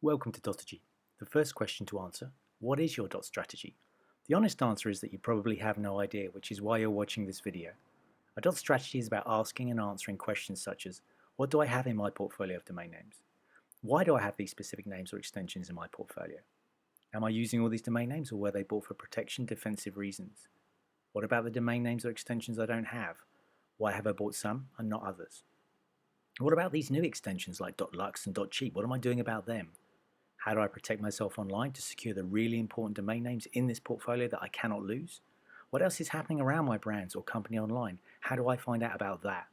Welcome to Dotagy. The first question to answer, what is your dot strategy? The honest answer is that you probably have no idea, which is why you're watching this video. A dot strategy is about asking and answering questions such as, what do I have in my portfolio of domain names? Why do I have these specific names or extensions in my portfolio? Am I using all these domain names, or were they bought for protection, defensive reasons? What about the domain names or extensions I don't have? Why have I bought some and not others? What about these new extensions like .lux and .cheap? What am I doing about them? How do I protect myself online to secure the really important domain names in this portfolio that I cannot lose? What else is happening around my brands or company online? How do I find out about that?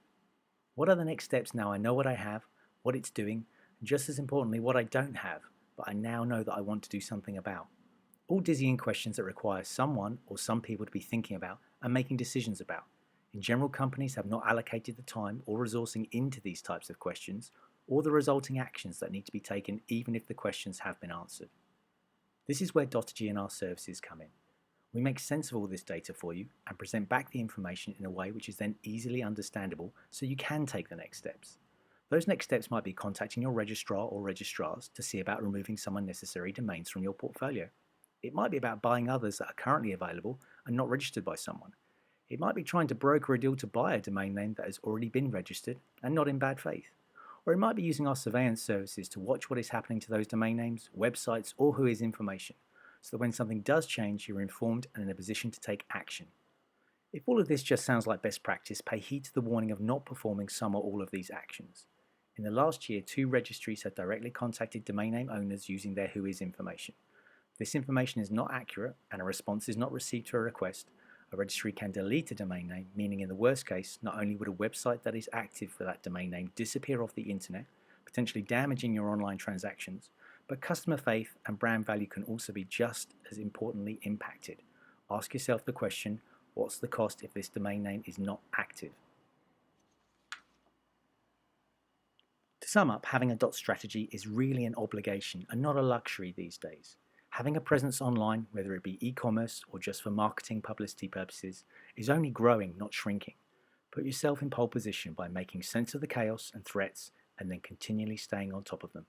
What are the next steps now I know what I have, what it's doing, and just as importantly, what I don't have, but I now know that I want to do something about? All dizzying questions that require someone or some people to be thinking about and making decisions about. In general, companies have not allocated the time or resourcing into these types of questions, or the resulting actions that need to be taken even if the questions have been answered. This is where Dotagy and our services come in. We make sense of all this data for you and present back the information in a way which is then easily understandable so you can take the next steps. Those next steps might be contacting your registrar or registrars to see about removing some unnecessary domains from your portfolio. It might be about buying others that are currently available and not registered by someone. It might be trying to broker a deal to buy a domain name that has already been registered and not in bad faith. Or it might be using our surveillance services to watch what is happening to those domain names, websites, or who is information, so that when something does change, you're informed and in a position to take action. If all of this just sounds like best practice, pay heed to the warning of not performing some or all of these actions. In the last year, 2 registries have directly contacted domain name owners using their who is information. If this information is not accurate and a response is not received to a request, a registry can delete a domain name, meaning in the worst case, not only would a website that is active for that domain name disappear off the internet, potentially damaging your online transactions, but customer faith and brand value can also be just as importantly impacted. Ask yourself the question, what's the cost if this domain name is not active? To sum up, having a dot strategy is really an obligation and not a luxury these days. Having a presence online, whether it be e-commerce or just for marketing publicity purposes, is only growing, not shrinking. Put yourself in pole position by making sense of the chaos and threats and then continually staying on top of them.